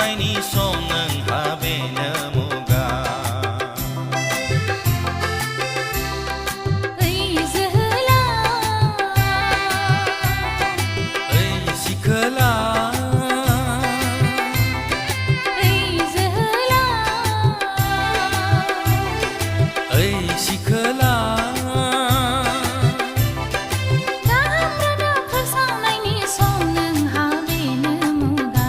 फोसावनायनि सम नोंहा बेनो मुगा ओइ जोहोला ओइ सिखोला ओइ जोहोला ओइ सिखोला गाहाम रादाब फोसावनायनि फोसावनायनि सम नोंहा बेनो मुगा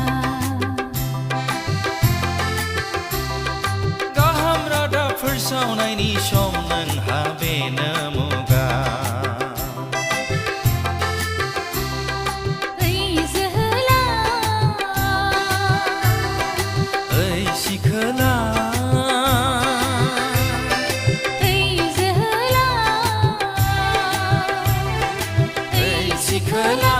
सम नोंहा बेनो मुगा ओइ जोहोला ओइ सिखोला ओइ जोहोला ओइ सिखोला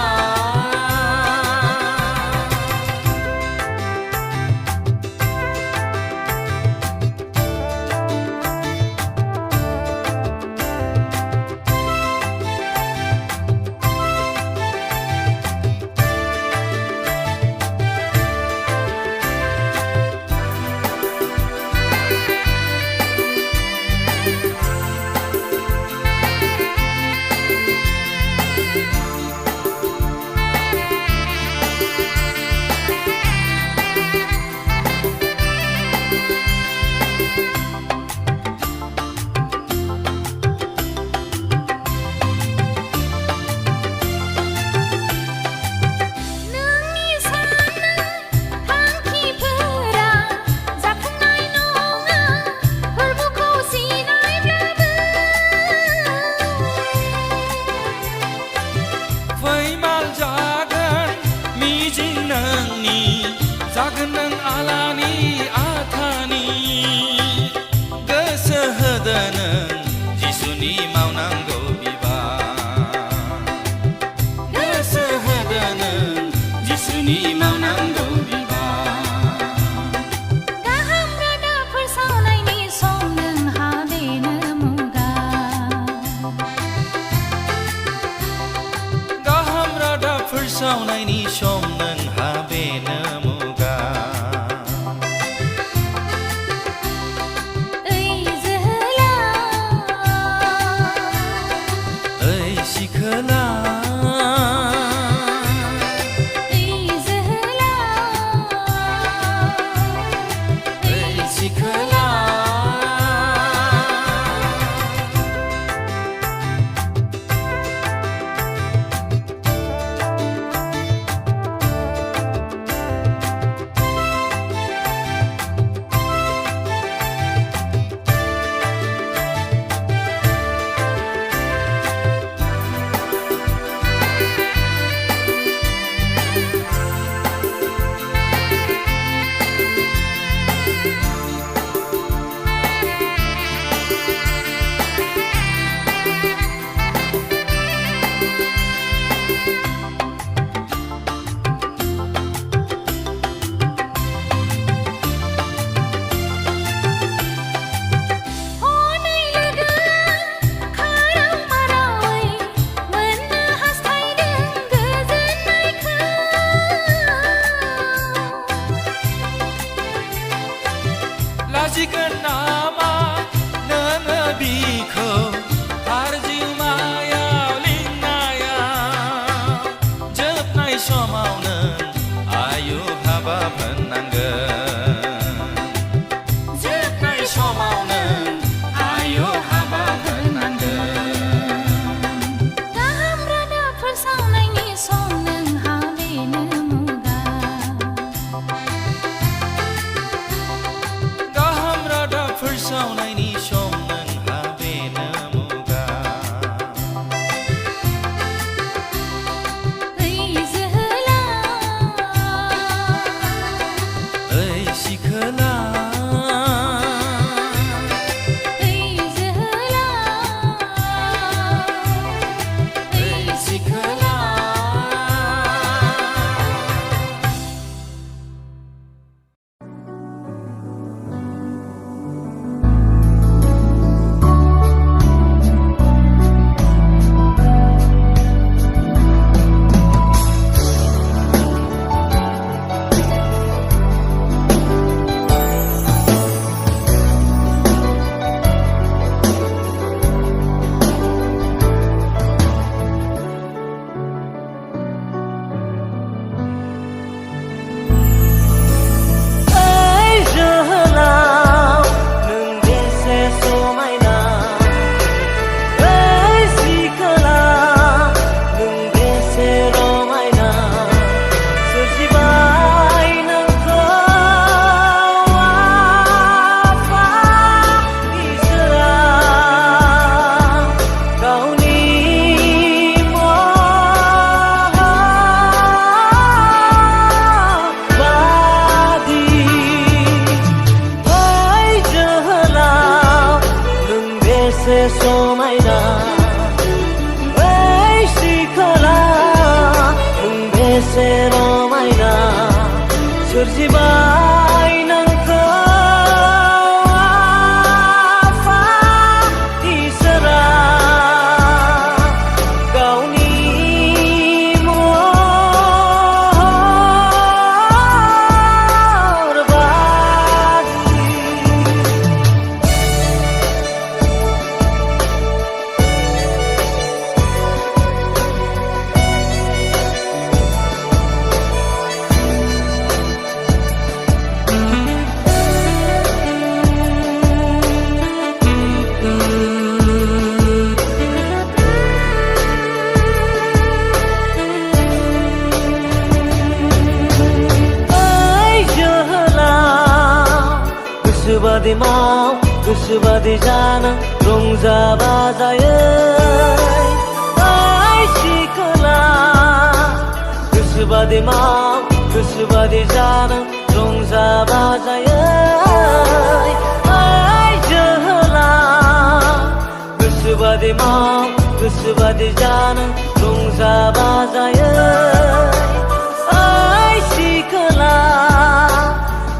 नोंनि साननाय थांखिफोरा जाफुंनाय नङा फोरबोखौ सिनायब्लाबो फैमाल जागोन मिजिं नोंनि जागोन नों आलानि आथानि गोसो होदो नों जिसुनि मावनांगौ बिबान गोसो होदो नों जिसुनि मावनांगौ बिबान गाहाम रादाब फोसावनायनि सम नोंहा बेनो मुगा गाहाम रादाब फोसावनायनि सम नोंहा बेनो मुगा ओइ जोहोला ओइ सिखोला ओइ जोहोला ओइ सिखोला हनै लोगोआ खाराव मारावै मोननो हास्थायदों गोजोननायखौ लाजिगोन नामा नोङो बिखौ थार जिउमायाव लिंनायाव जोबनाय समाव नों आयु हाबाब होननांगोन जोबनाय समाव नों आयु हाबाब होननांगोन गाहाम रादाब फोसावनायनि सम नोंहा बेनो मुगा गाहाम रादाब फोसावनायनि सम नोंहा बेनो मुगा ओइ जोहोला ओइ सिखोला ओइ जोहोला ओइ सिखोला लुबैबाय नोंखौ आफा इसोरा गावनि महर बादि गोसोबादि माव गोसोबादि जानो रंजा बाजायै ओइ सिखोला गोसोबादि माव गोसोबादि जानो रंजा बाजायै ओइ जोहोला गोसोबादि माव गोसोबादि जानो रंजा बाजायै ओइ सिखोला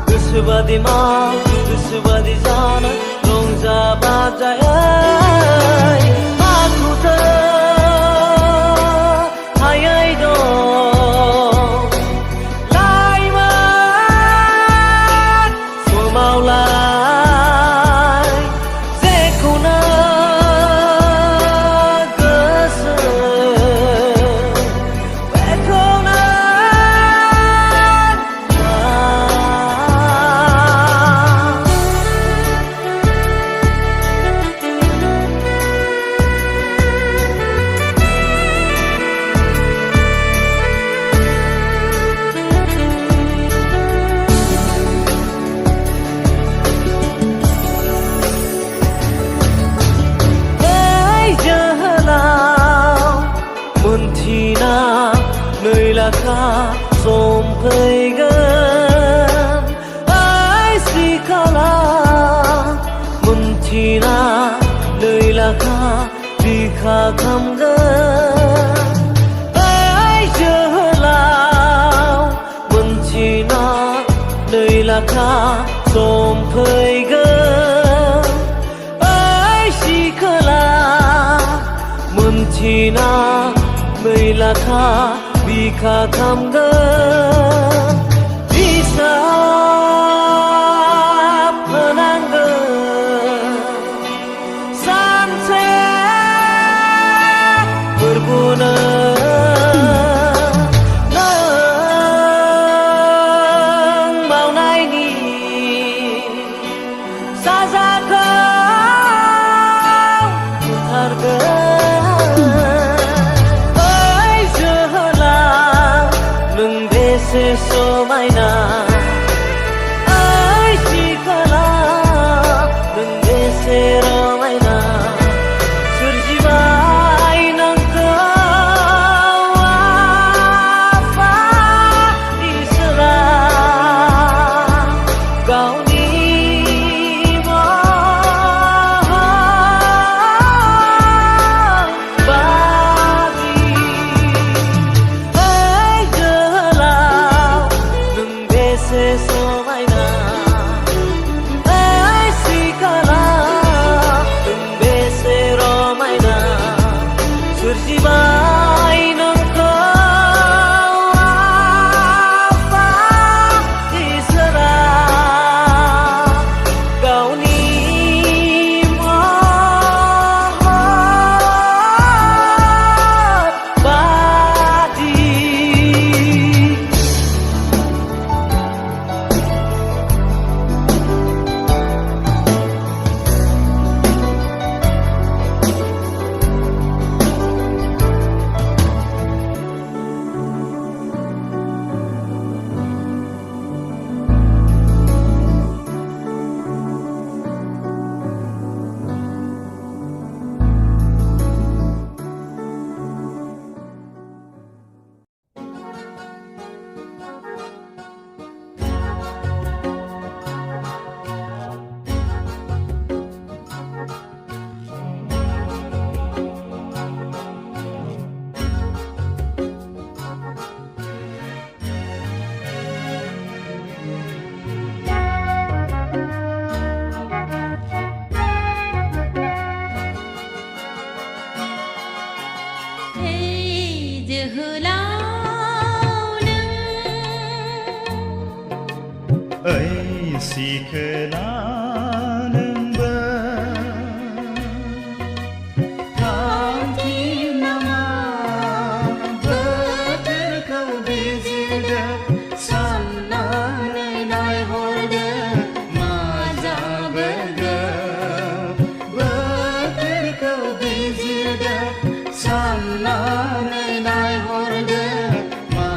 गोसोबादि माव गोसोबादि जानो रंजा बाजायै आखुथो हायै दं लाइमोन समावलाय जेखौनो गोसो बेखौनो मोनथिना नै लाखा सम फैगोन ओइ सिखाला मोनथिना नै लाखा बिखा खामगोन ओइ जोहोलाव मोनथिना नै लाखा सम फैगोन ओइ सिखाला मोनथिना नै लाखा बिखा खामगोन हिसाब होनांगोन सानसे फोरबुनो नों मावनायनि साजाखौ होथारगोन नों बेसे सिखोला नोंबो थांखि नामा बोथोरखौ बिजिरदो साननानै नायहरदो मा जाबोगोन बोथोरखौ बिजिरदो साननानै नायहरदो मा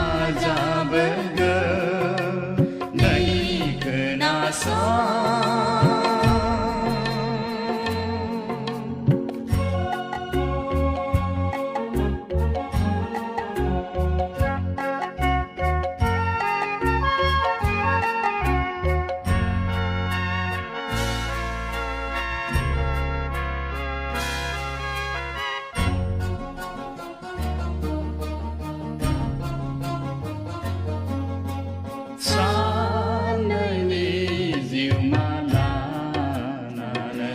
जाबोगोन नै खोनासं सानैनि जिउमा लानानै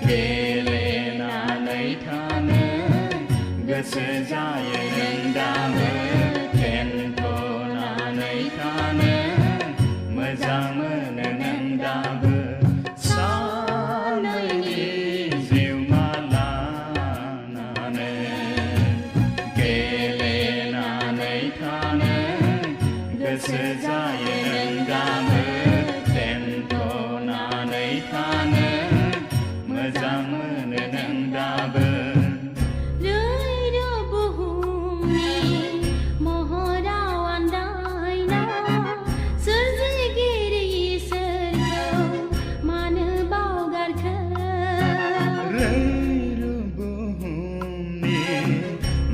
गेलेनानै थानो गोसो जायो नों दाबो थेन्थ'नानै थानो मोजां मोनो नों दाबो सानैनि जिउमा लानानै गेलेनानै थानो गोसो जायो नों दाबो थेन्थ'नानै थानो मोजां मोनो नों दाबो रैरो बुहुमनि महराव आन्दायना सोरजिगिरि इसोरखौ मानो बावगारखो रैरो बुहुमनि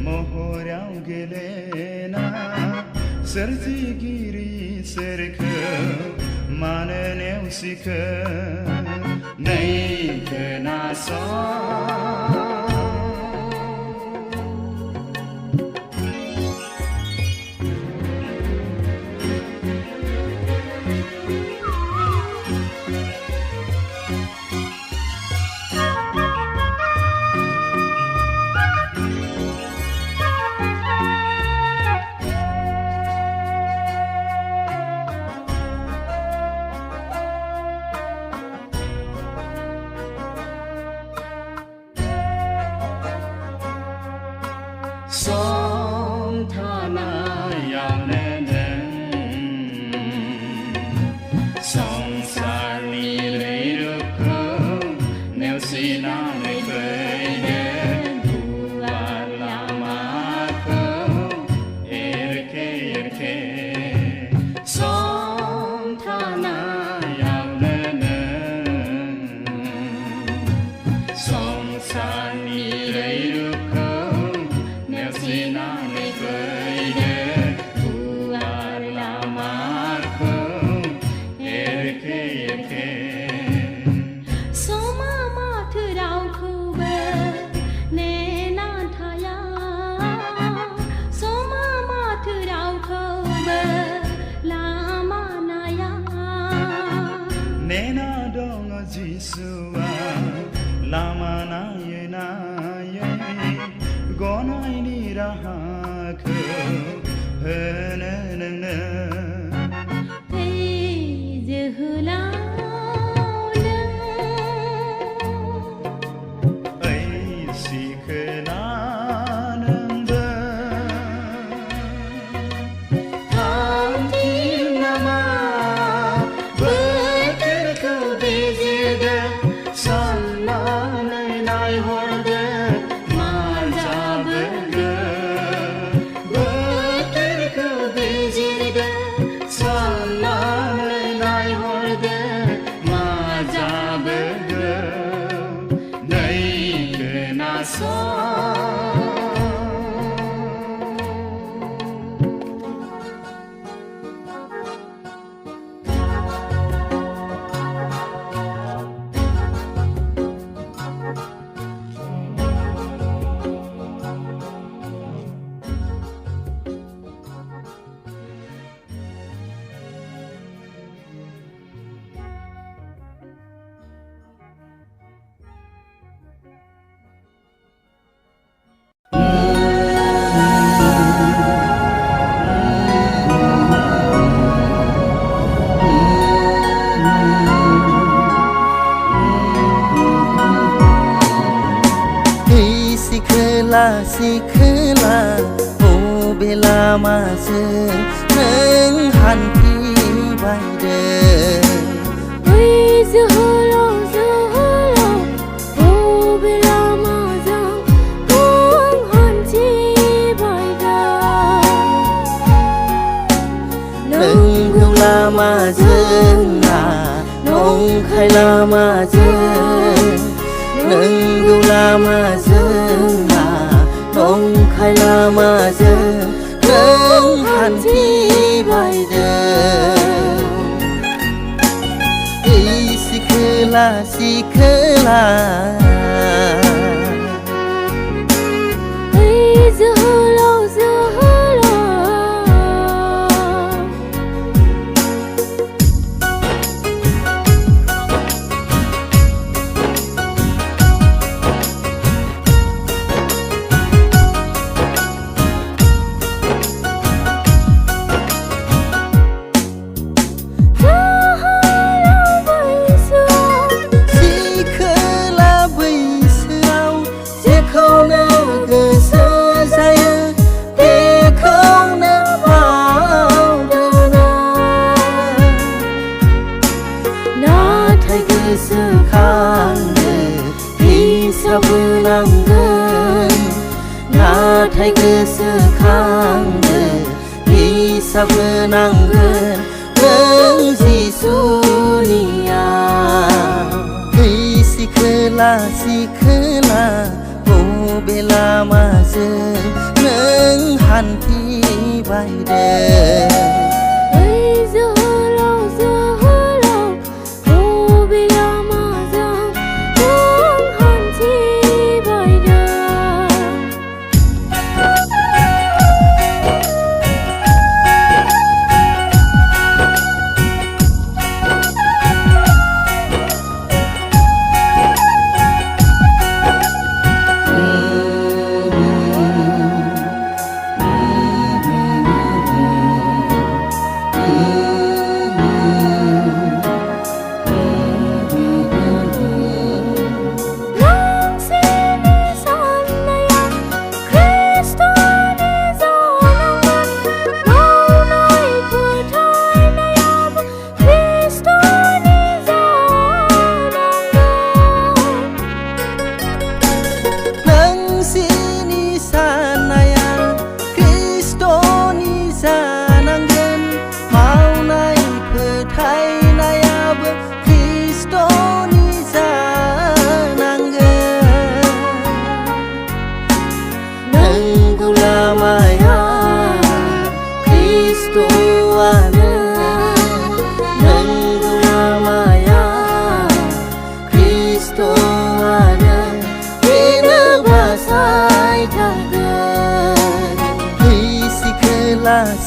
महराव गेलेना सोरजिगिरि इसोरखौ मानो नेवसिखो नै खोनासं समथानायावनो नों संसारनि रैरुबखौ नेवसिनानै फैदो गुवार लामाखौ एरखे एरखे समथानायावनो नों संसारनि रैरुबखौ नेवसिनानै फैदो गुवार लामाखौ एरखे एरखे समा माथो रावखौबो नेना थाया समा माथो रावखौबो लामा नाया नेना दङ जिसुआ लामा नायै नायै गनायनि राहाखौ होनो नोंनो हे जोहोलाव ओइ सिखोला नोंबो थांखि नामा बोथोरखौ बिजिरदो สิคือลาโอเวลามาซึ่งหนึ่งหันพี่ไว้เดิน 为自何老自何老，我被老马将光汉几百的。 หนึ่งเวลามาซึ่งหน้าน้องใครลามาซึ่งหนึ่งเวลามาซึ่งหน้าน้องใครลามาซึ่งหนึ่งหันที่ใบเดิมอีสิคือลาสิคือลา 为自何老自何老。 si khơi là vì sao sẽ không nỡ gờ sơ dài để không nỡ vào đời na thay gờ sơ khang đi sao vừa nắng gần na thay gờ sơ khang đi sao vừa nắng gần nâng gì sunia siคือลาโอเวลามาซึ่งหนึ่งหันที่ไว้เดิน 为自何老自何老，我被老马将光汉几百的。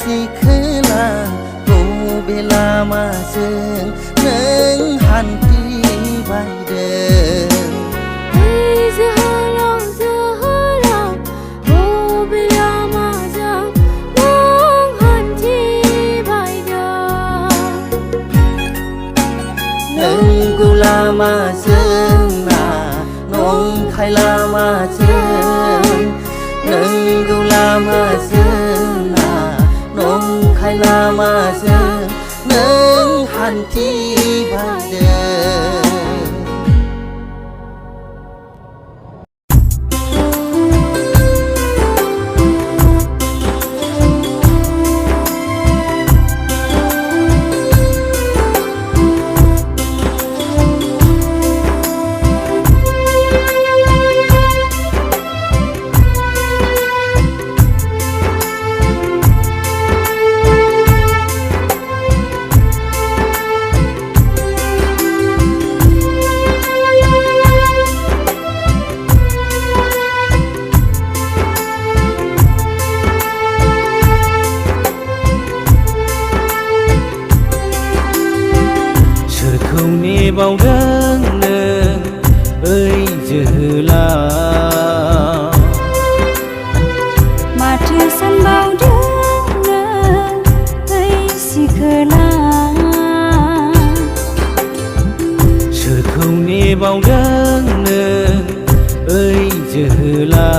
สิคือลาโอเวลามาซึ่งหนึ่งหันที่ไว้เดิน 为自何老自何老，我被老马将光汉几百的。 หนึ่งกุลามาซึ่งหน้าน้องใครลามาซึ่งหนึ่งกุลามาซึ่งหน้าน้องใครลามาซึ่งหนึ่งหันที่ไว้เดิน bao đơn ơi giờ là mà trừ sân bao đơn ơi si khờ la sự không nghe bao đơn ơi giờ là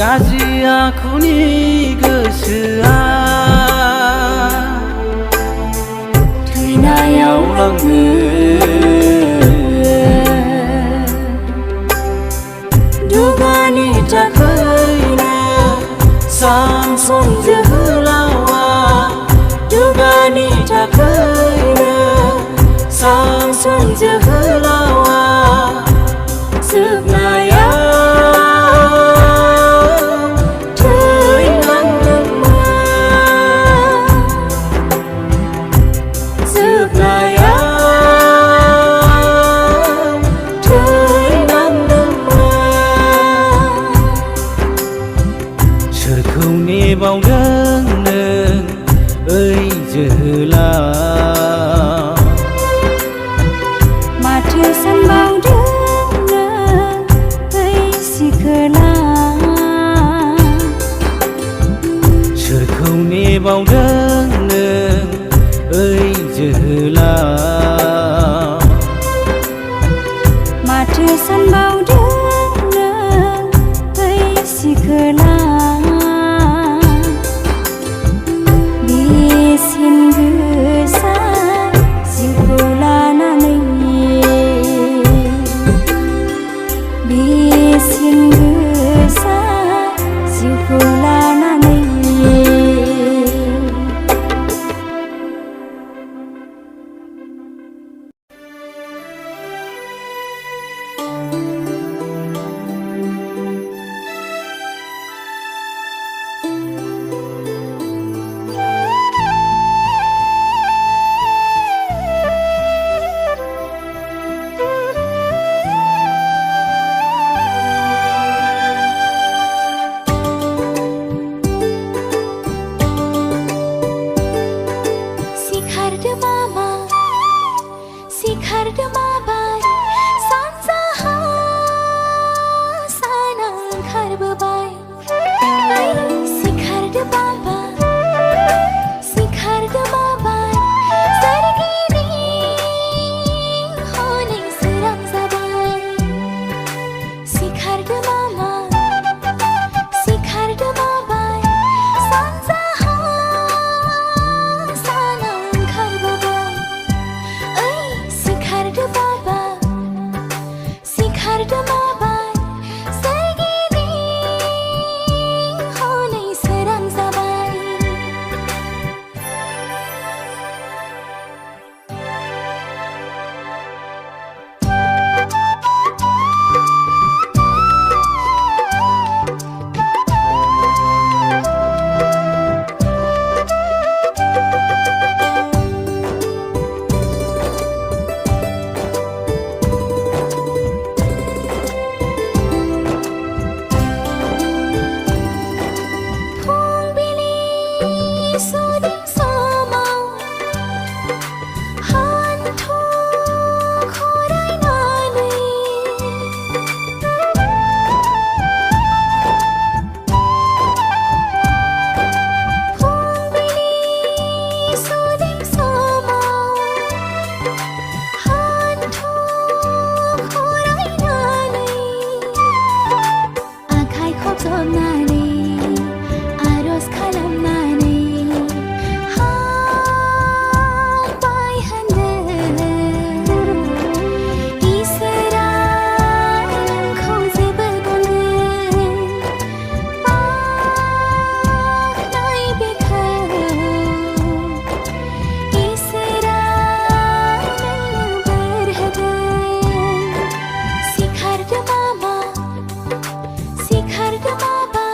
गाज्रि आखुनि गोसोआ थैनायाव लाङो दुगानि थाखायनो सानसन जोहोलावा दुगानि थाखायनो सानसन जोहोलावा जोबनायाव सोरखौ नेबावदों नों ओइ जोहोलाव माथो सानबावदों नों ओइ सिखोला सोरखौ नेबावदों नों ओइ जोहोलाव माथो सानबावदों नों ओइ सिखोला बेसेन गोसा जिउखौ लानानै बेसेन गोसा जिउखौ लानानै सिखारदो माबार सानजाहा साना ओंखारबोबाय सिखारदो बाबा सिखारदो माबार सोरगिदिं हनै सोरां जाबाय सिखारदो मामा सिखारदो माबार सानजाहा साना ओंखारबोबाय सिखारदो बाबा सिखारदो माबार सोरगिदिं हनै सोरां जाबाय आरज खालामनानै हाबाय होनदों इसोरा नोंखौ जेबो बुंगोन बाख्नाय बेखौ इसोरा नोंनो बोर होगोन सिखारदो मामा सिखारदो माबा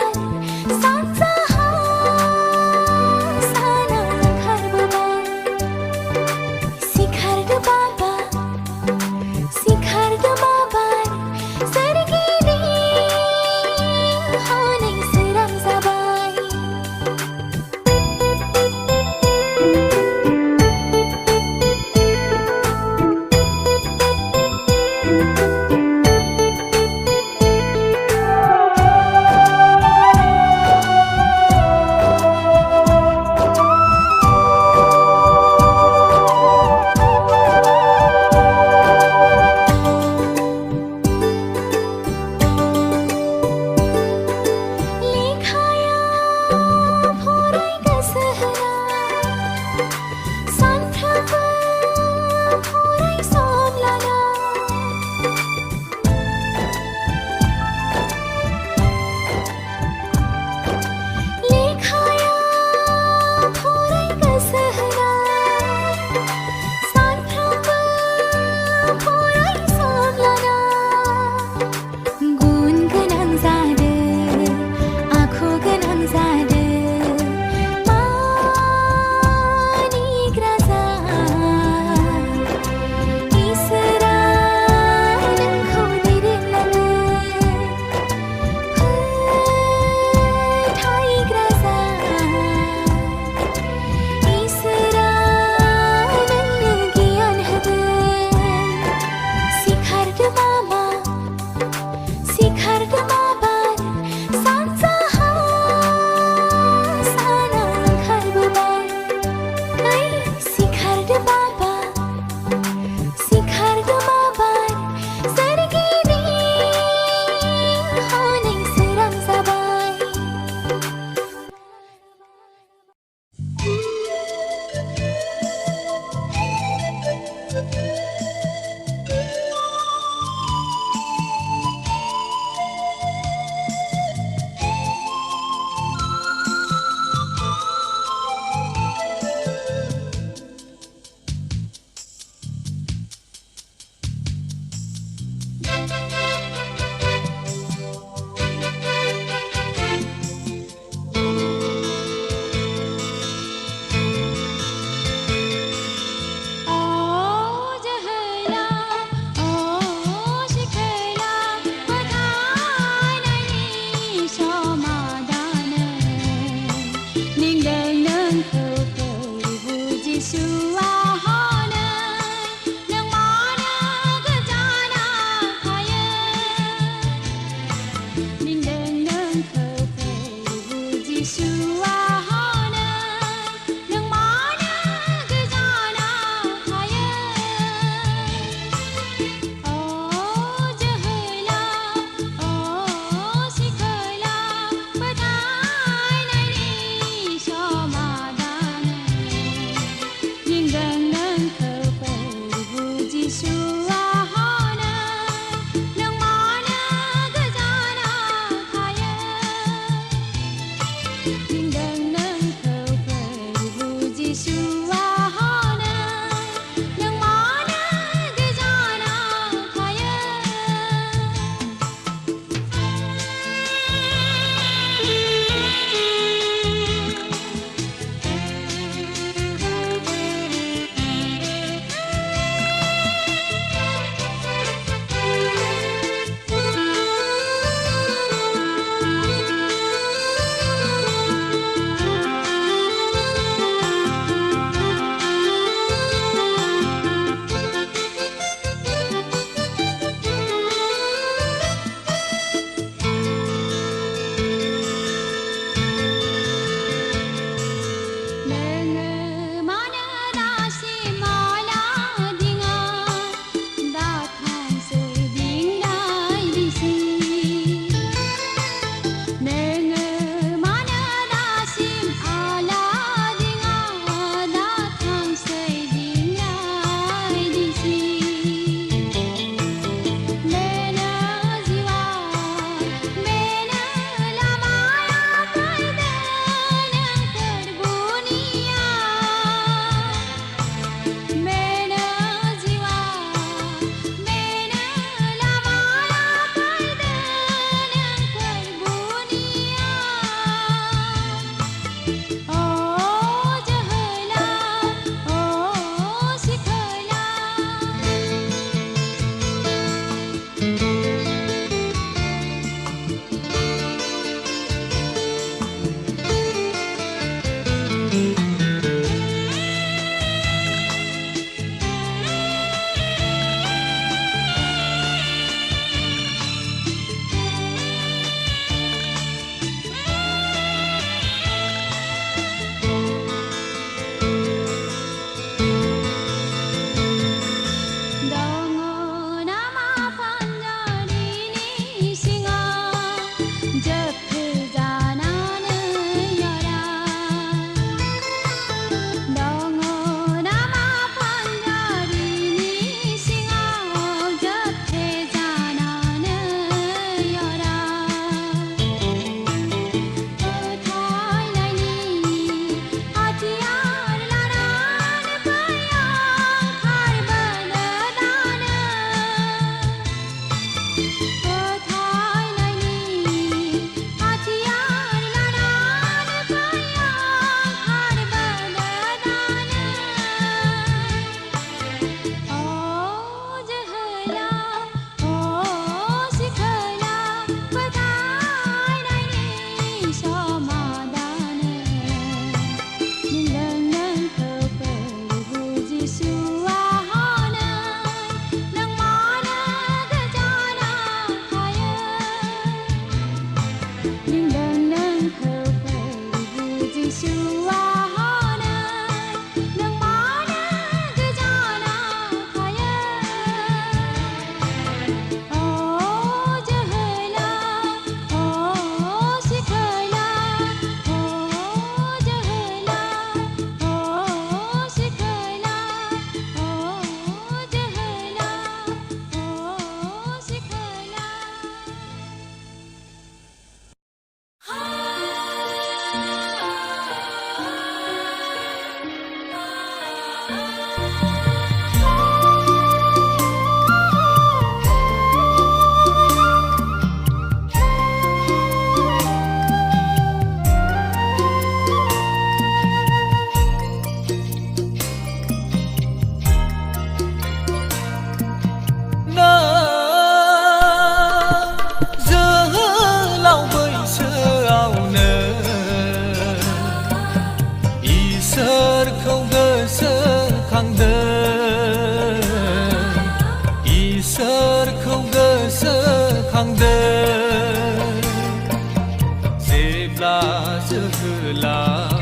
जोहोलाव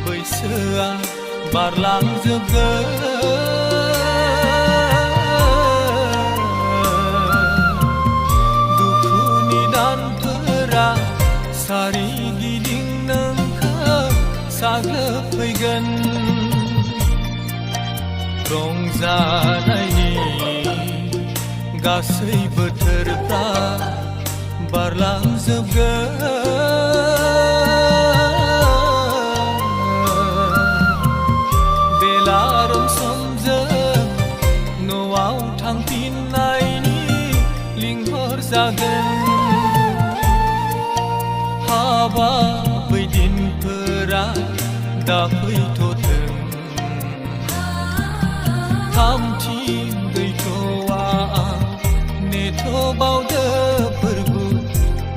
बैसोआ बारलांजोबगोन दुखुनि दानफोरा सारिगिदिं नोंखौ साग्लोबफैगोन रंजानायनि गासै बोथोरफ्रा बारलांजोबगोन बेलारोम समजों न'आव थांफिननायनि लिंहर जागोन हाबा बै दिनफोरा दा फैथ'थों थामथिं गैथ'वा नेथ'बावदो फोरबो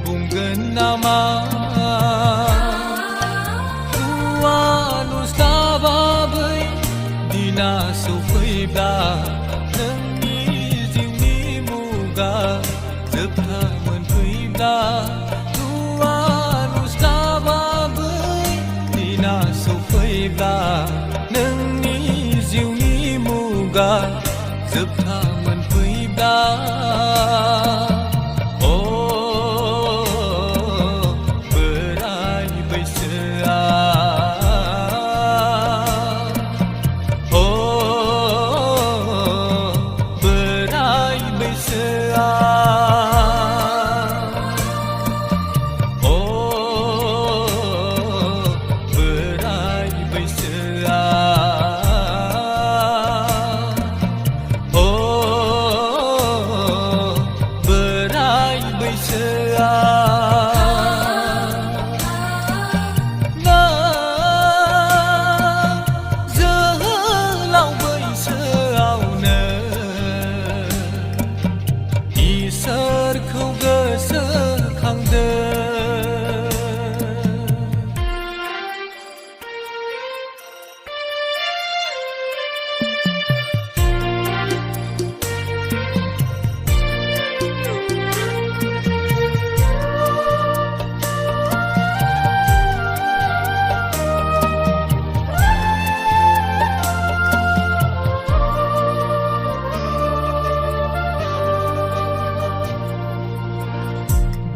बुंगोन नामा हुवा नुस्लाबा बै दिना सौफैब्ला नोंनि जिउनि मुगा जोबथा मोनफैब्ला हुवा नुस्लाबा बै दिना सौफैब्ला नोंनि जिउनि मुगा जोबथा मोनफैब्ला अ बोराय बैसोआ अ बोराय बैसोआ अ बोराय बैसोआ जोहोलाव बैसोआवनो इसोरखौ गोसोखांदो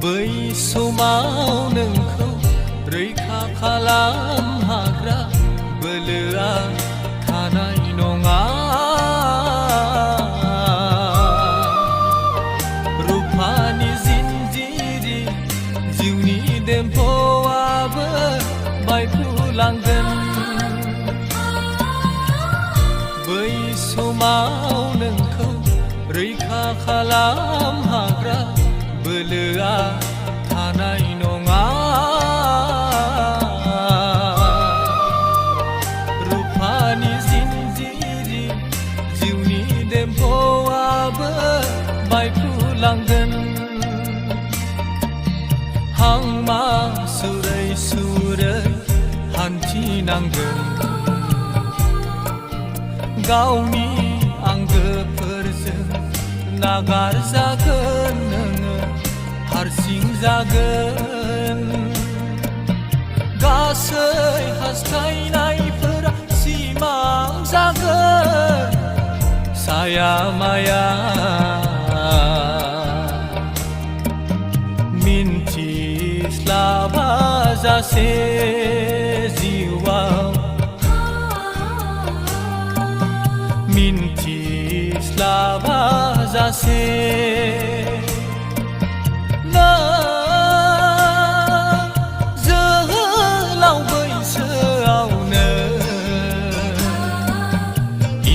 बै समाव नोंखौ रैखा खालाम हाग्रा बोलोआ थानाय नङा रुफानि जिनजिरि जिउनि देम्फौआबो बायफ्रुलांगोन बै समाव नोंखौ रैखा खालाम हाग्रा बोलोआ थानाय नङा रुफानि जिनजिरि जिउनि देम्फौआबो बायफ्रुलांगोन हांमा सुरै सुरै हान्थिनांगोन गावनि आंगोफोरजों नागारजागोन नोङो हारसिं जागोन गासै हास्थायनायफोरा सिमां जागोन साया माया मिन्थिस्लाबा जासे जिउआव मिन्थिस्लाबा जासे जोहोलाव बैसोआवनो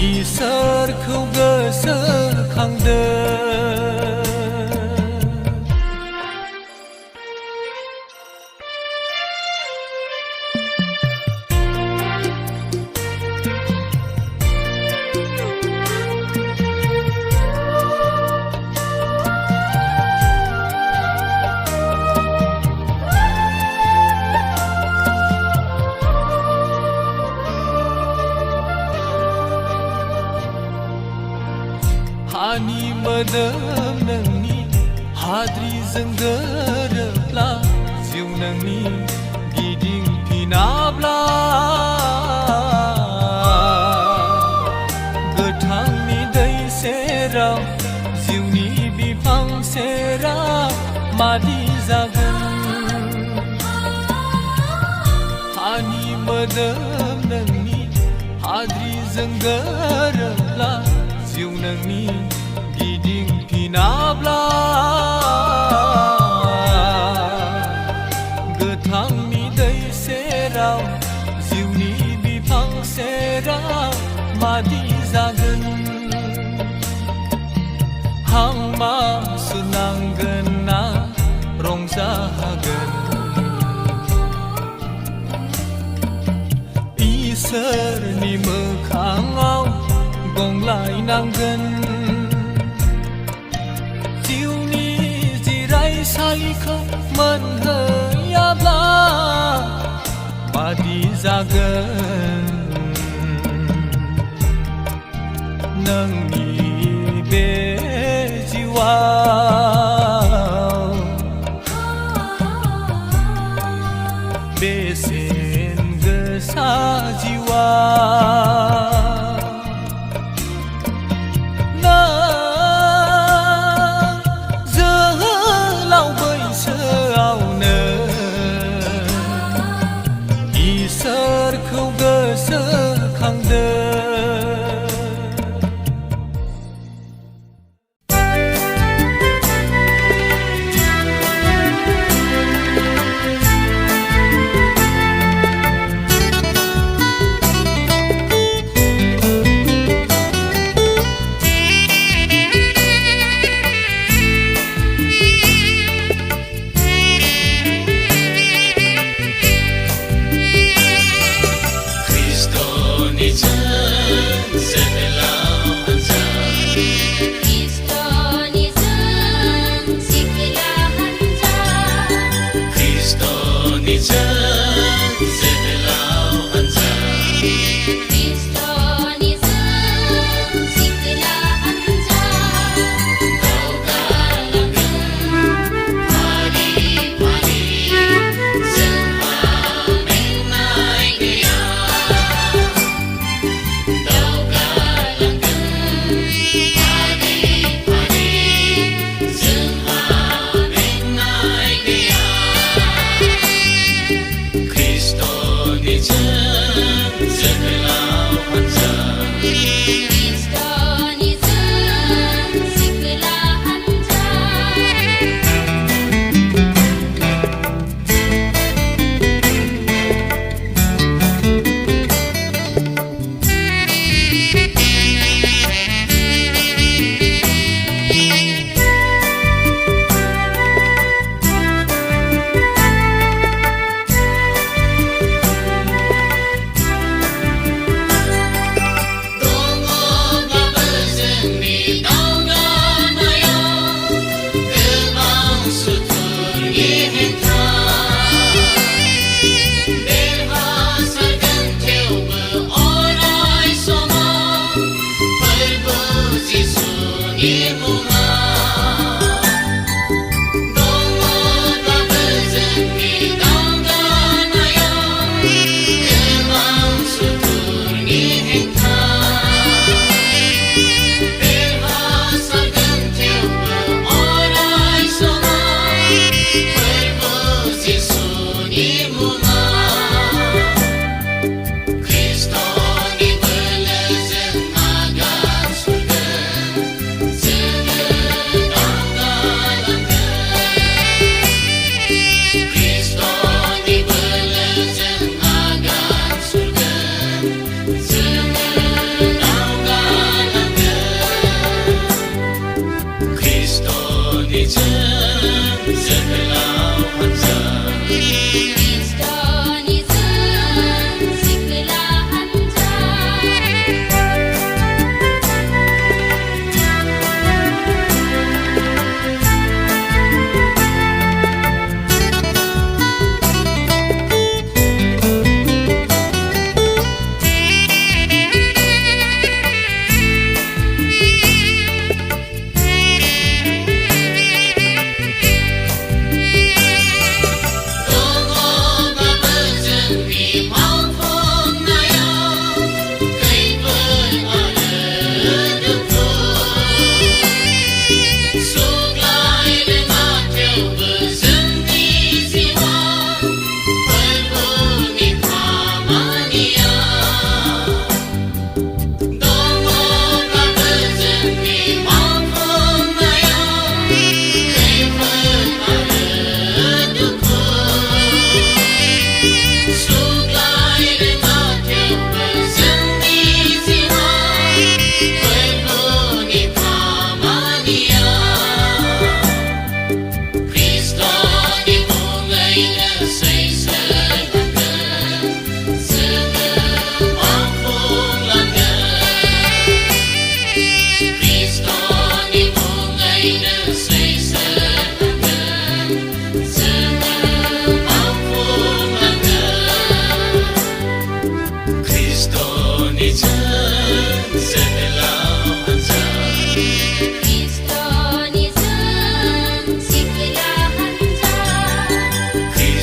इसोरखौ गोसोखांदो हानि मोदोम नोंनि हाद्रिजों गोरोबला जिउ नोंनि जागोन हानि मोदोम नोंनि हाद्रिजों गोरोबला जिउ नोंनि गिदिंफिनाब्ला गोथांनि दै सेराव जिउनि बिफां सेराव मादि जागोन हां मा सुनांगोन ना रंजाहागोन इसोरनि मोखाङाव गंग्लायनांगोन जिउनि जिरायसालिखौ मोनहैयाब्ला मादि जागोन नोंनि बे जिउआव बेसेन गोसा जिउआ नों जोहोलाव बैसोआवनो इसोरखौ गोसोखांदों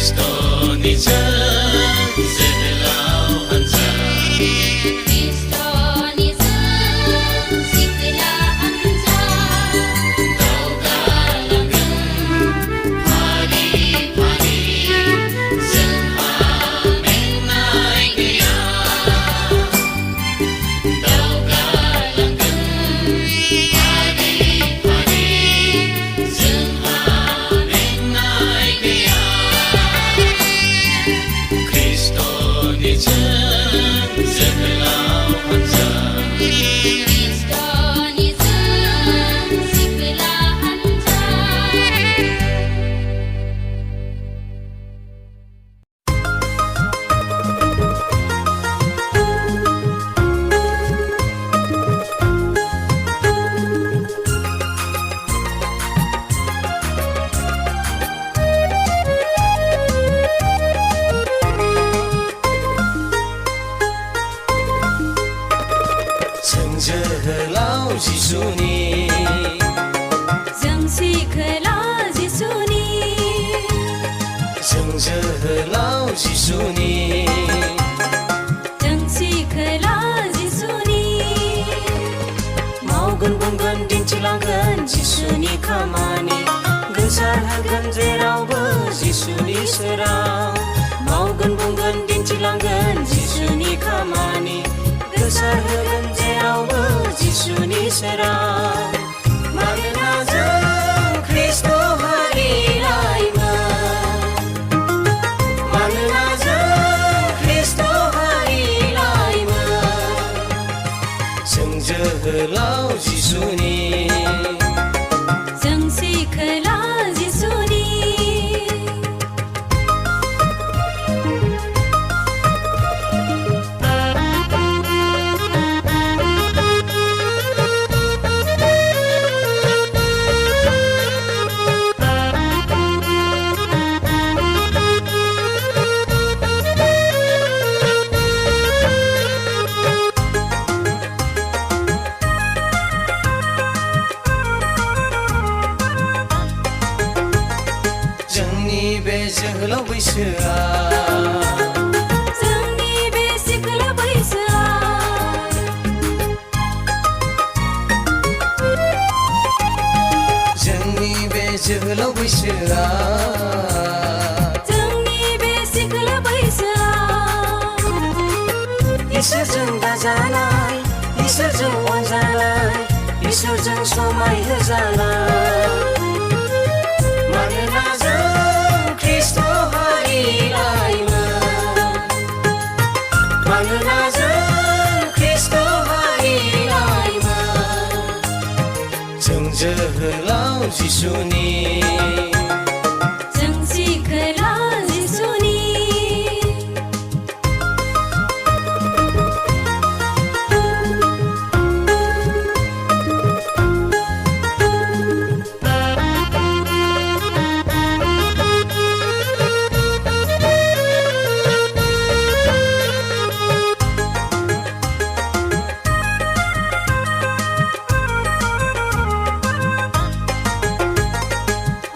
Kristoni जों जोहोलाव हानजा Kristoni जों सिखोला हानजा दावगालांगोन फारि फारि जोंहा मेंनाय गैया दावगालांगोन फारि फारि जोंहा मेंनाय गैया Kristoni जोहोलाव हानजा Kristoni जों सिखोला हानजा जों जोहोलाव जिसुनि जों सिखोला जिसुनि जों जोहोलाव जिसुनि जों सिखोला जिसुनि मावगोन बुंगोन दिन्थिलांगोन जिसुनि खामानि गोसारहोगोन जेरावबो जिसुनि सोरां मावगोन बुंगोन दिन्थिलांगोन जिसुनि खामानि गोसारहोगोन जेरावबो जिसुनि सोरां मानोना जों ख्रिस्ट' हारि लाइमोन मानोना जों ख्रिस्ट' हारि लाइमोन जों जोहोलाव जिसुनि जों सिखोला जिसुनि जोंनि बे जोहोलाव बैसोआ जोंनि बे सिखोला बैसोआ जोंनि बे जोहोलाव बैसोआ जोंनि बे सिखोला बैसोआ इसोरजों दाजानाय इसोरजों अनजानाय इसोरजों समाय होजानाय मानोना जों ख्रिस्ट' हारि लाइमोन मानोना जों ख्रिस्ट' हारि लाइमोन जों जोहोलाव जिसुनि जों सिखोला जिसुनि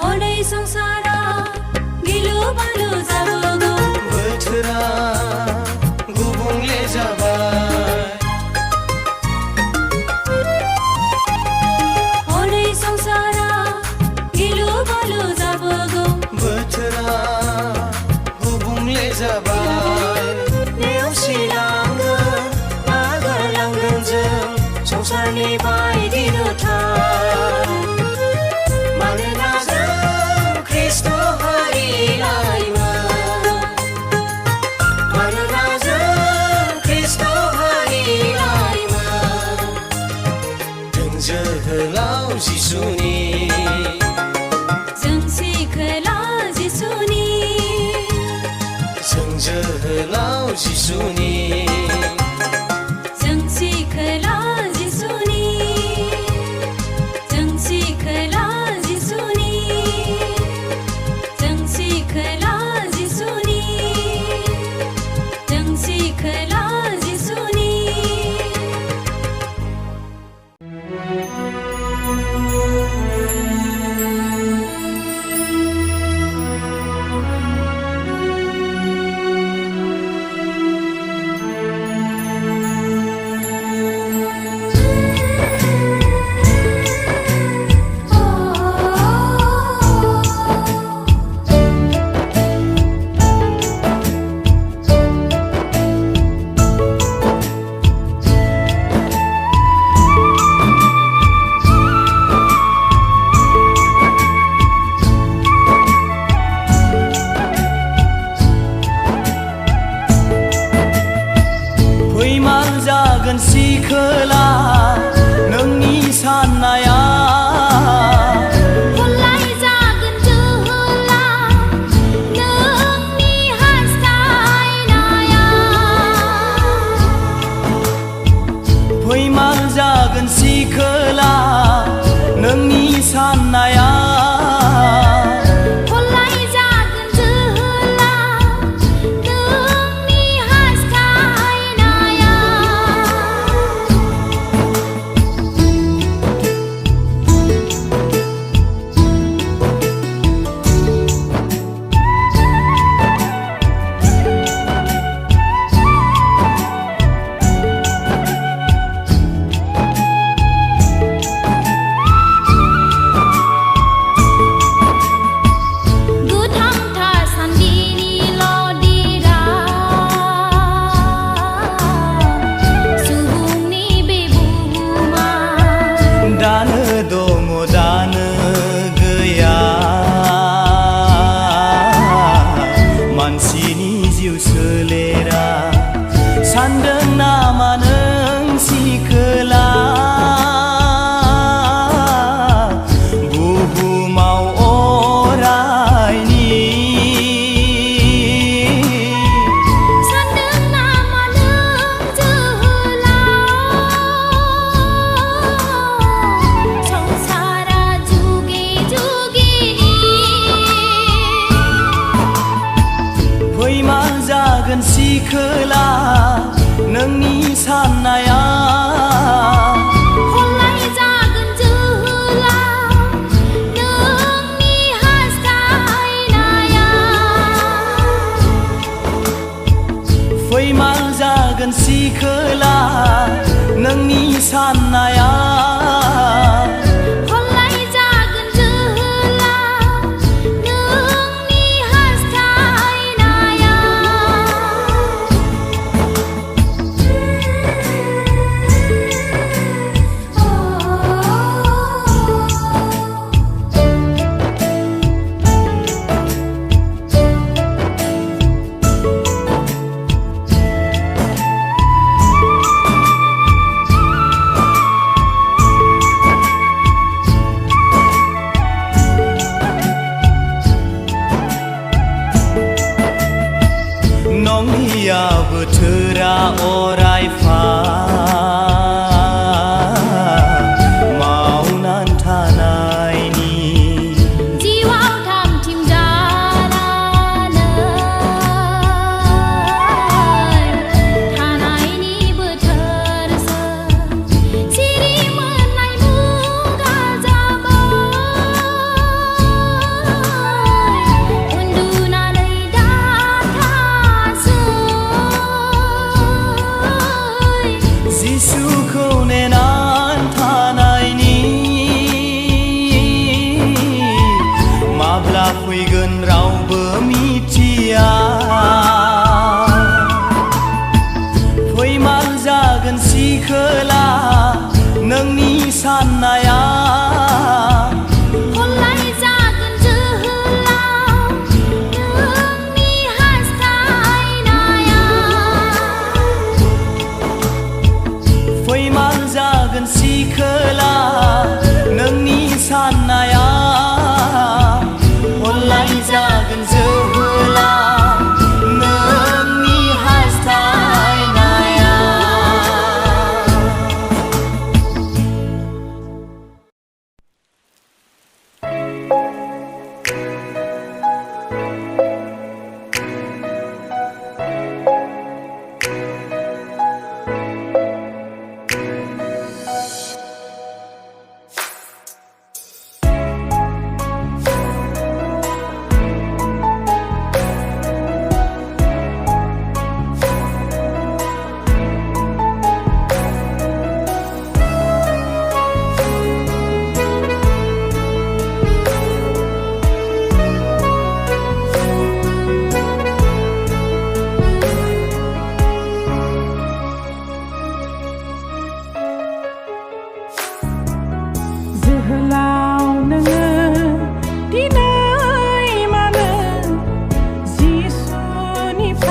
हनै संसारा गिलु बालु जाबोगौ बोथोरा गुबुंले जाबाय हनै संसारा गिलु बालु जाबोगौ बोथोरा गुबुंले जाबाय नेवसिलांगोन नागारलांगोन जों संसारनि बायदि नुथाय मानोना जों ख्रिस्ट' हारि लाइमोन मानोना जों ख्रिस्ट' हारि लाइमोन जों जोहोलाव जिसुनि जों सिखोला जिसुनि जों जोहोलाव जिसुनि जों सिखोला जिसुनि जों सिखोला जिसुनि जों सिखोला जिसुनि जों सिखोला जिसुनि जागोन सिखोला नोंनि साननाया हलाय जागोन जोहोलाव नोंनि हास्थायनाया फैमाल जागोन सिखोला नोंनि साननाया हलाय जागोन जोहोलाव नोंनि हास्थायनाया नंलिया बोथोरा अरायफा मावनानै थानायनि जिउआव थामथिम जानानै थानायनि बोथोरसो सिरि मोननाय मुगा जाबाय उन्दुनानै दाथासै जिसुखौ नेनानै थानायनि माब्ला फैगोन रावबो मिथिया फैमाल जागोन सिखोला नोंनि साननाया हलाय जागोन जोहोलाव नोंनि हास्थायनाया फैमाल जागोन सिखोला नोंनि साननाया हलाय जागोन जोहोलाव नोंनि हास्थायनाया जोहोलाव नोङो दिनै मानो जिसुनिफ्राय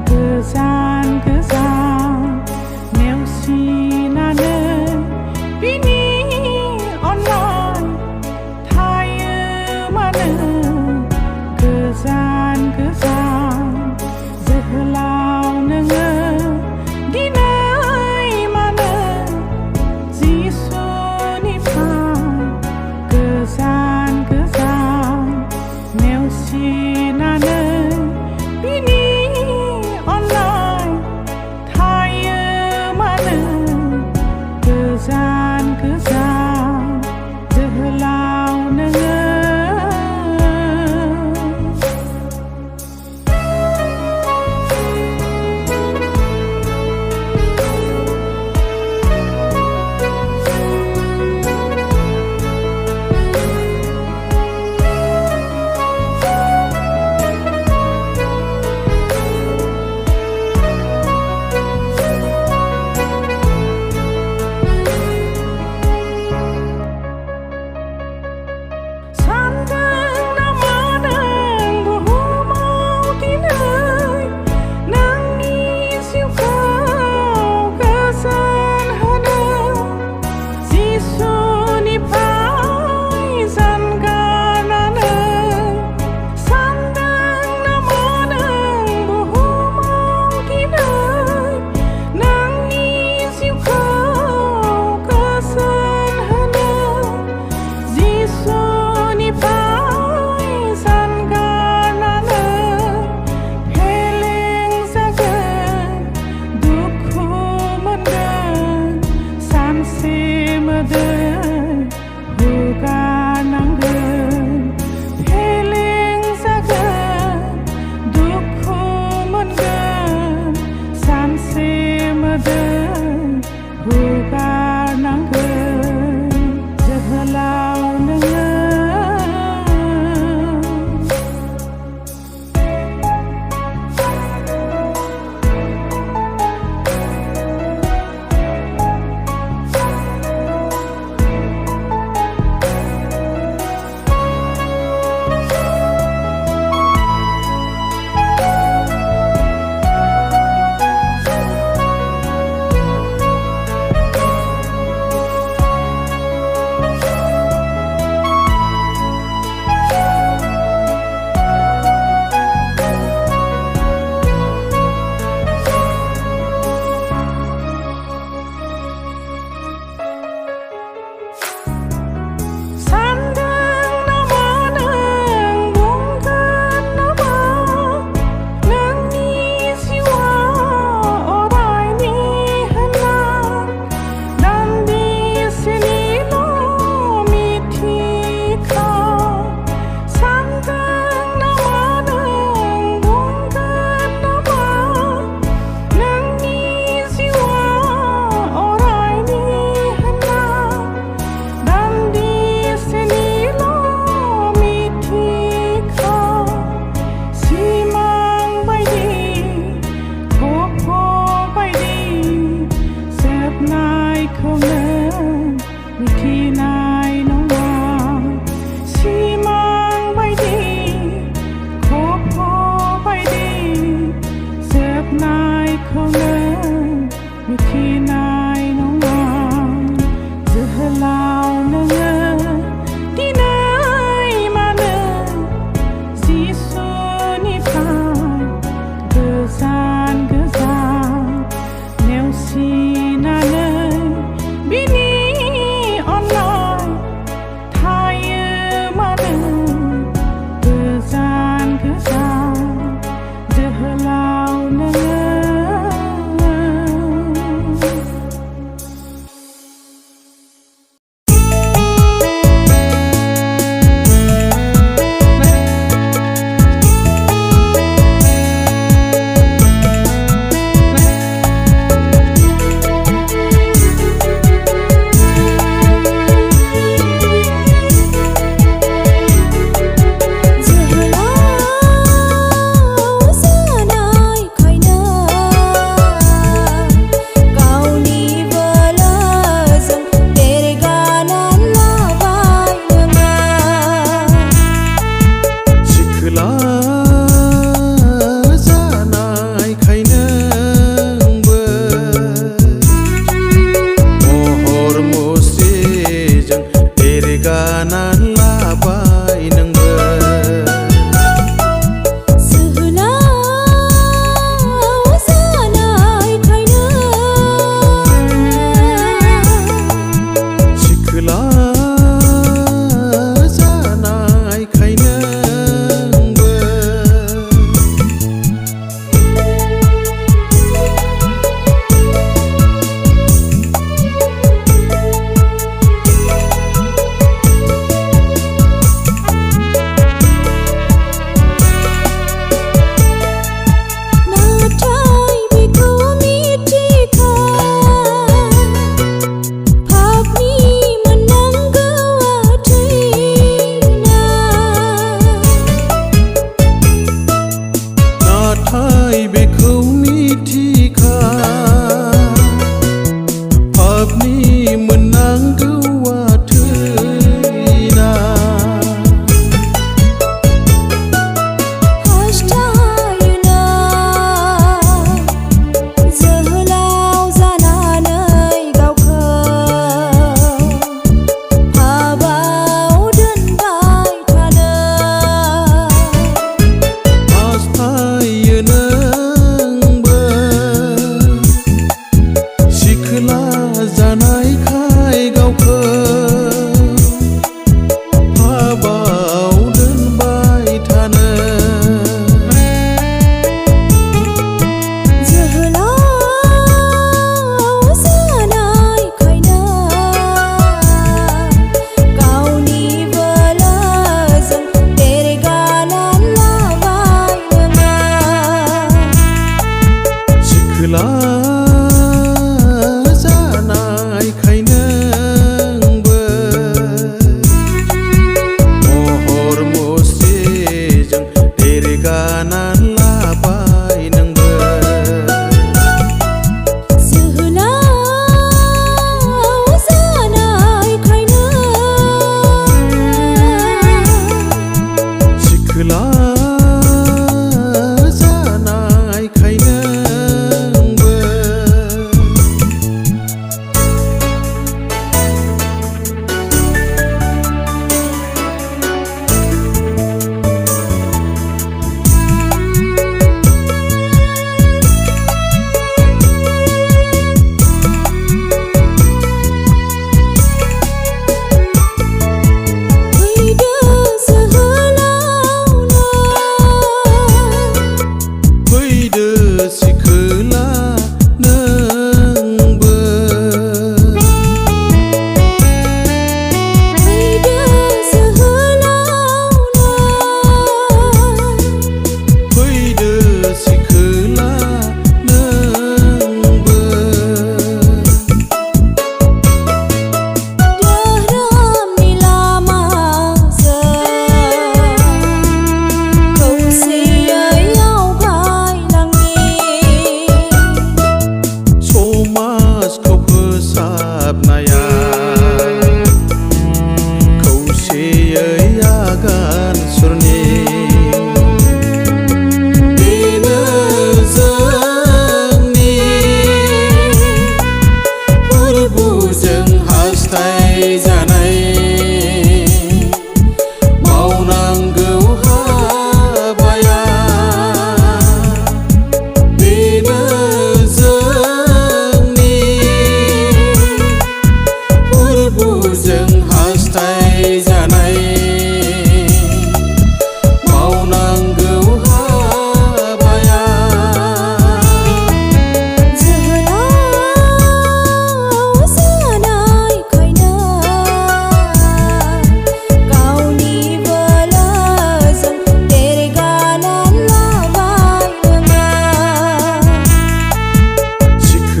गोजान गोजान नेवसिनानै बिनि अननाय थायो मानो गोजान गोजान जोहोलाव नोङो दिनै मानो जिसुनिफ्राय गोजान गोजान नेवसिनानै बिनि अननाय थायो मानो गोजान गोजान जोहोलाव नोङो खौ नों मिथिनाय नङा जोहोलाव नोङो दिनै मानो जिसुनिफ्राय गोजान गोजान नेवसिनानै बिनि अननाय थायो मानो गोजान गोजान जोहोलाव नोङो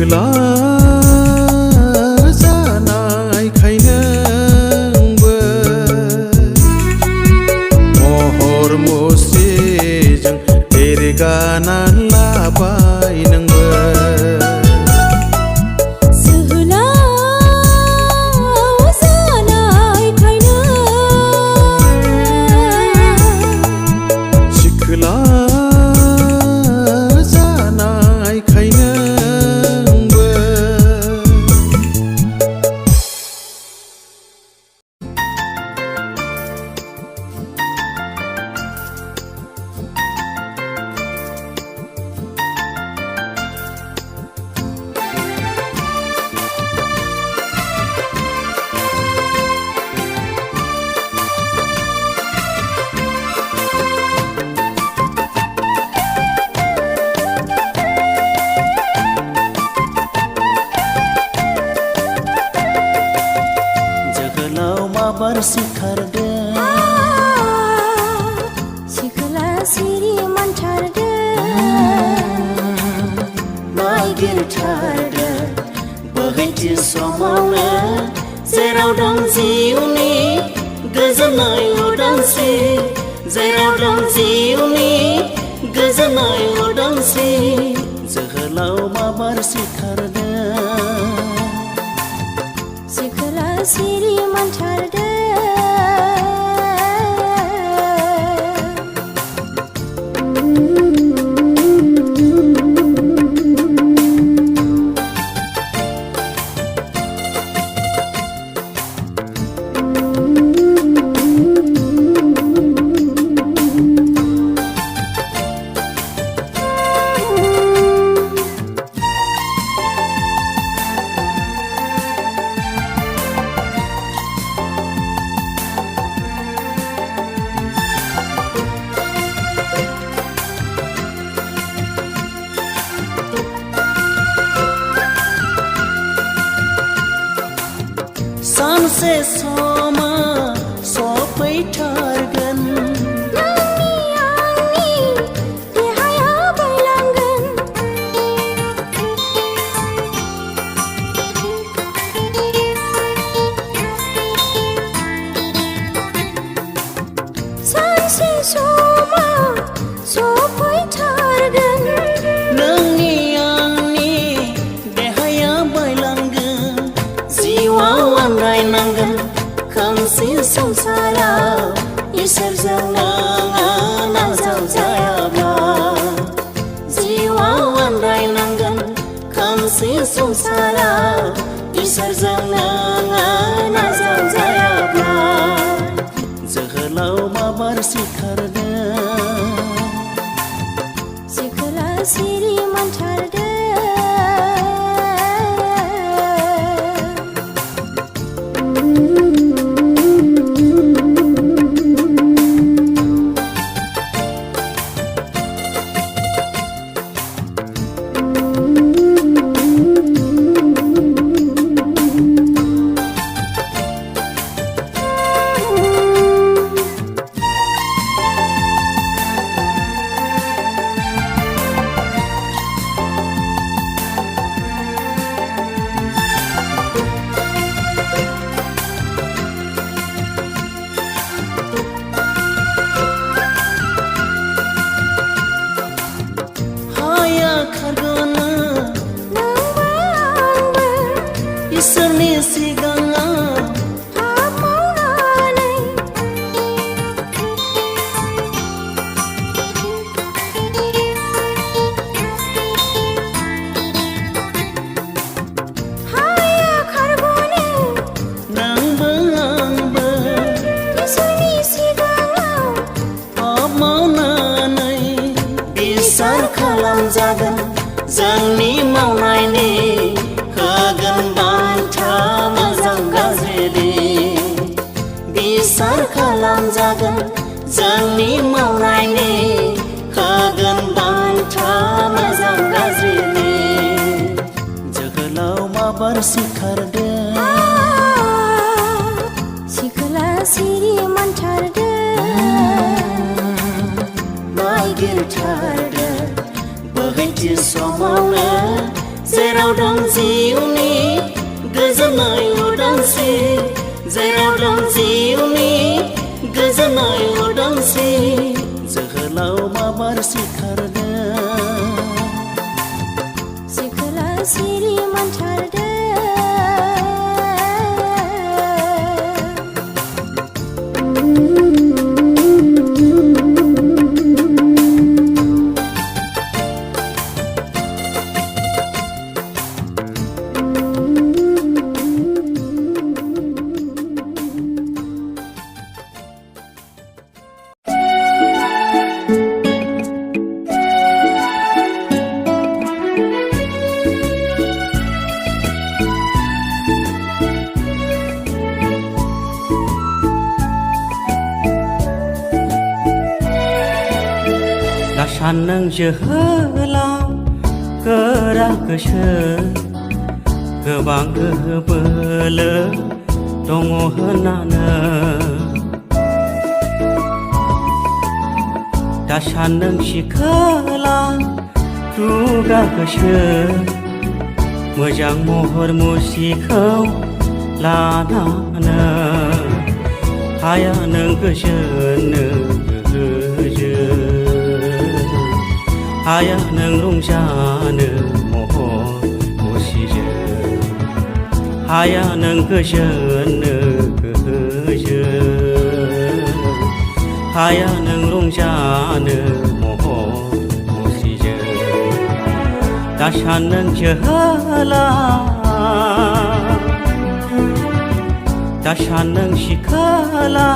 सिखोला जानायखायनोंबो महर मुस्रिजों एरगाना लाबाय नोंबो जोहोलाव जानायखायनो सिखोला जानायखायनोंबो जोहोलाव माबार सिखारदों सिखोला सिरि मोनथारदों नागिरथारदों बोहैथि समावनो जेराव दं जिउनि गोजोननाय उदांस्रि जेराव दं जिउनि गोजोननाय उदांस्रि जोहोलाव माबार सिखारदों सिखोला सिरि मोनथारदों सानसे समा सफैथारगोन नोंनि आंनि देहाया बायलांगोन सानसे समा सफैथारगोन नोंनि आंनि देहाया बायलांगोन जिउआव आन्दायनांगोन खोमसि संसाराव इसोरजों नोङो नाजावजायाब्ला जिउआव आन्दायनांगोन खोमसि संसाराव इसोरजों नोङो नाजावजायाब्ला जोहोलाव माबार सिखारदों सिखोला सिरि मोनथारदों हाया खारगोना नोंबो आंबो इसोरनि सिगाङाव हाब मावनानै हाया खारग'नो नोंबो आंबो इसोरनि सिगाङाव हाब मावनानै बिसार खालामजागोन जोंनि मावनायनि होगोन बान्था मोजां गाज्रिनि बिसार खालामजागोन जोंनि मावनायनि होगोन बान्था मोजां गाज्रिनि जोहोलाव माबार सिखारदों सिखोला सिरि मोनथारदों नागिरथारदों बोहैथि समावनो जेराव दं जिउनि गोजोननाय उदांस्रि जेराव दं जिउनि गोजोननाय उदांस्रि जोहोलाव माबार सिखारदों सिखोला सिरि मोनथारदों सान नों जोहोलाव गोरा गोसो गोबां गोहो बोलो दङ होननानै दा सान नों सिखोला दुगा गोसो मोजां महर मुसिखौ लानानै हाया नों गोजोननो हाया नों रंजानो महर मुसिजों हाया नों गोजोननो गोजोन हाया नों रंजानो महर मुसिजों दा सान नों जोहोलाव दा सान नों सिखोला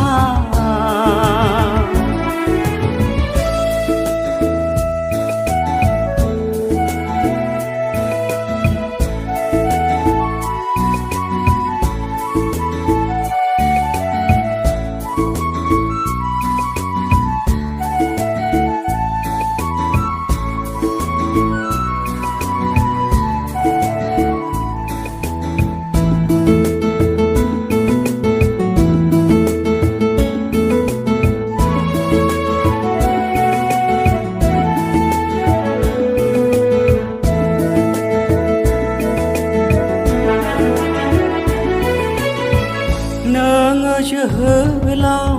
जोहोलाव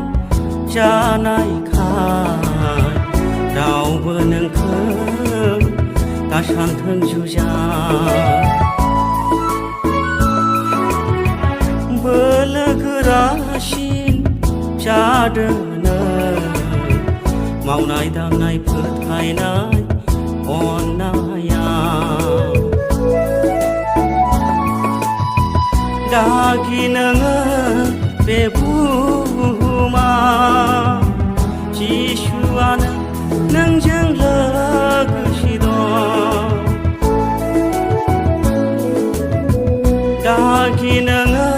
जानायखाय रावबो नोंखौ दा सानथों जुजा बोलो गोरासिन जादों मावनाय दांनाय फोथायनाय अननाया दागि नोङो बे बुहुमा जिसुआनो नोंजों लोगोसे दं दागि नोङो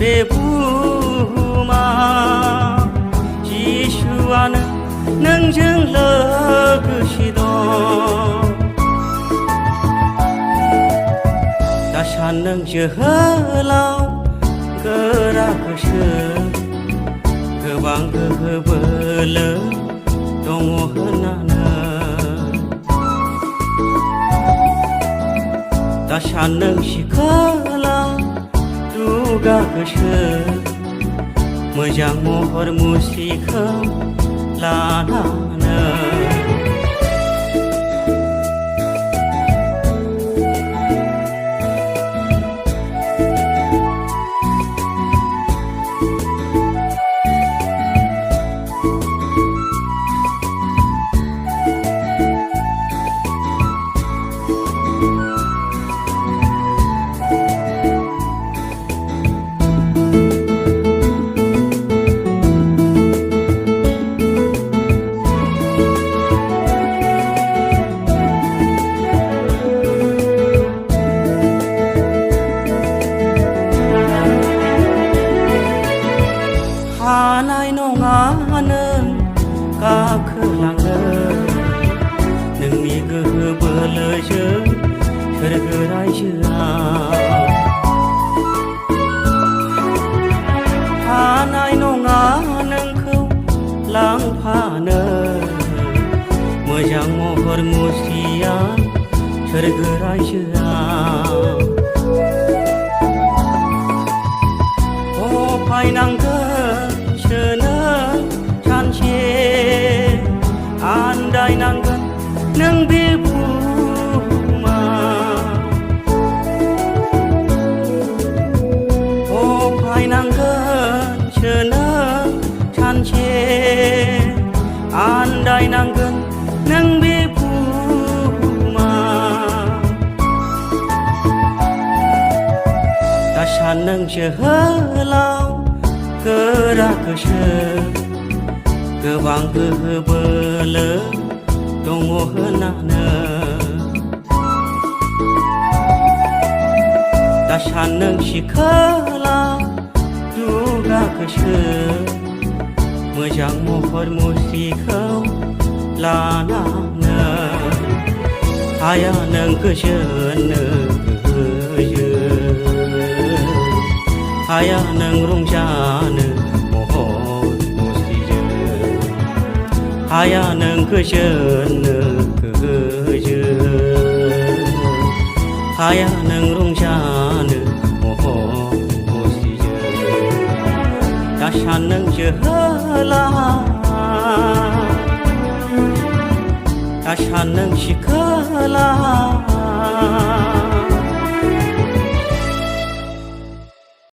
बे बुहुमा जिसुआनो नोंजों लोगोसे दं दा सान नों जोहोलाव गोरा गोसो गोबां गोहो बोलो दङ होननानै दा सान नों सिखोला दुगा गोसो मोजां महर मुसिखौ लानानै हानाय नङा नों गाखोलांनो नोंनि गोहो बोलोजों सोरगो रायजोआ हानाय नङा नोंखौ लांफानो मोजां महर मुस्रिया गोरगोरायजोआ फैनांगोन सोनो सानसे आन्दायनांगोन नों बे बुहुमा फैनांगोन सोनो सानसे आन्दायनांगोन नों बे बुहुमा दा सान नों जोहोलाव गोरा गोसो गोबां गोहो बोलो दङ होननानै दा सान नों सिखोला दुगा गोसो मोजां महर मुस्रिखौ लानानै हाया नों गोजोननो हाया नों रंजानो महर मुस्रिजों हाया नों गोजोननो हाया नों रंजानो महर मुस्रिजों दा सान नों जोहोला दा सान नों सिखोला